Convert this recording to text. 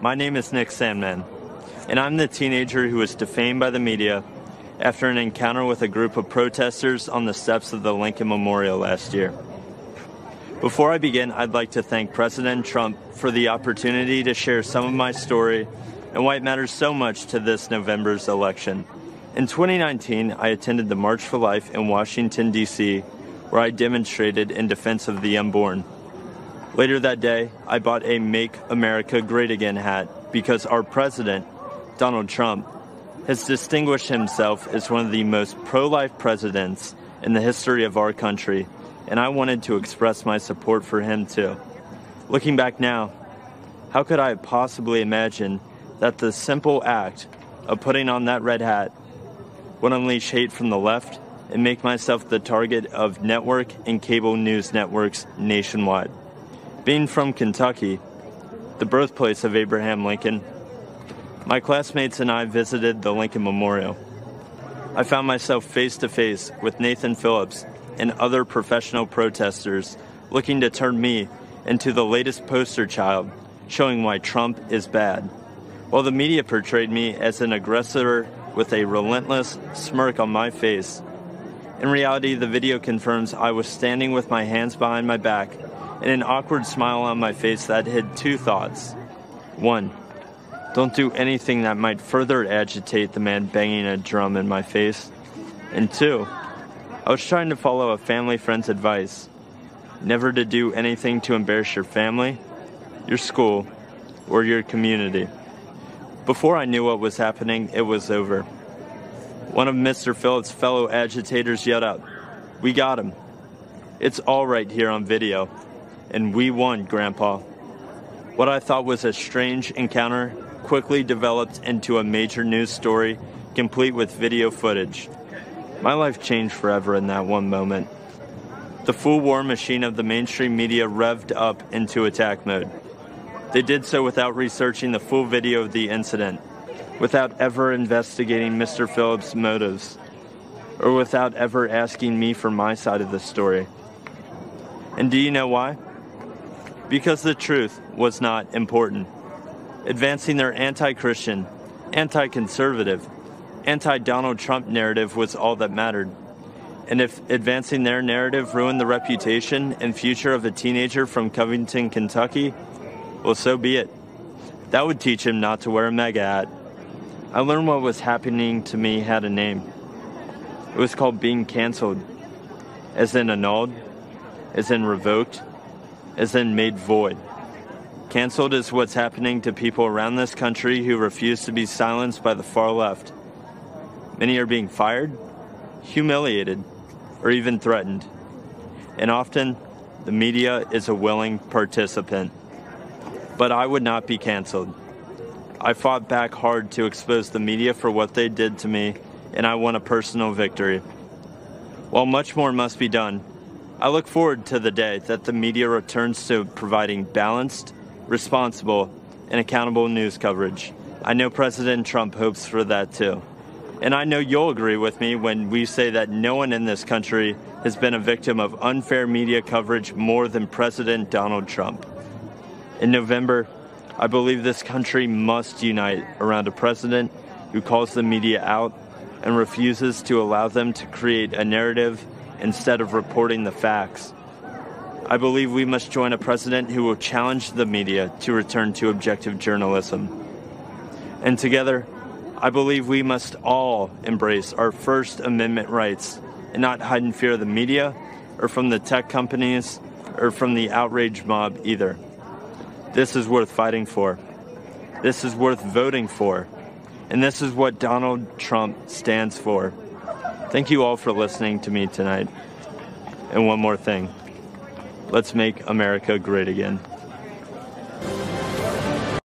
my name is Nick Sandmann, and I'm the teenager who was defamed by the media after an encounter with a group of protesters on the steps of the Lincoln Memorial last year. Before I begin, I'd like to thank President Trump for the opportunity to share some of my story and why it matters so much to this November's election. In 2019, I attended the March for Life in Washington, D.C., where I demonstrated in defense of the unborn. Later that day, I bought a Make America Great Again hat because our president, Donald Trump, has distinguished himself as one of the most pro-life presidents in the history of our country, and I wanted to express my support for him too. Looking back now, how could I have possibly imagined that the simple act of putting on that red hat would unleash hate from the left and make myself the target of network and cable news networks nationwide? Being from Kentucky, the birthplace of Abraham Lincoln, my classmates and I visited the Lincoln Memorial. I found myself face to face with Nathan Phillips and other professional protesters looking to turn me into the latest poster child showing why Trump is bad, while the media portrayed me as an aggressor with a relentless smirk on my face. In reality, the video confirms I was standing with my hands behind my back and an awkward smile on my face that hid two thoughts. One, don't do anything that might further agitate the man banging a drum in my face. And two, I was trying to follow a family friend's advice, never to do anything to embarrass your family, your school, or your community. Before I knew what was happening, it was over. One of Mr. Phillips' fellow agitators yelled out, "We got him. It's all right here on video. And we won, Grandpa." What I thought was a strange encounter quickly developed into a major news story, complete with video footage. My life changed forever in that one moment. The full war machine of the mainstream media revved up into attack mode. They did so without researching the full video of the incident, without ever investigating Mr. Phillips' motives, or without ever asking me for my side of the story. And do you know why? Because the truth was not important. Advancing their anti-Christian, anti-conservative, anti-Donald Trump narrative was all that mattered. And if advancing their narrative ruined the reputation and future of a teenager from Covington, Kentucky, well, so be it. That would teach him not to wear a MAGA hat. I learned what was happening to me had a name. It was called being canceled, as in annulled, as in revoked, as in made void. Canceled is what's happening to people around this country who refuse to be silenced by the far left. Many are being fired, humiliated, or even threatened. And often, the media is a willing participant. But I would not be canceled. I fought back hard to expose the media for what they did to me, and I won a personal victory. While much more must be done, I look forward to the day that the media returns to providing balanced, responsible, and accountable news coverage. I know President Trump hopes for that too. And I know you'll agree with me when we say that no one in this country has been a victim of unfair media coverage more than President Donald Trump. In November, I believe this country must unite around a president who calls the media out and refuses to allow them to create a narrative instead of reporting the facts. I believe we must join a president who will challenge the media to return to objective journalism. And together, I believe we must all embrace our First Amendment rights and not hide in fear of the media or from the tech companies or from the outrage mob either. This is worth fighting for. This is worth voting for. And this is what Donald Trump stands for. Thank you all for listening to me tonight. And one more thing. Let's make America great again.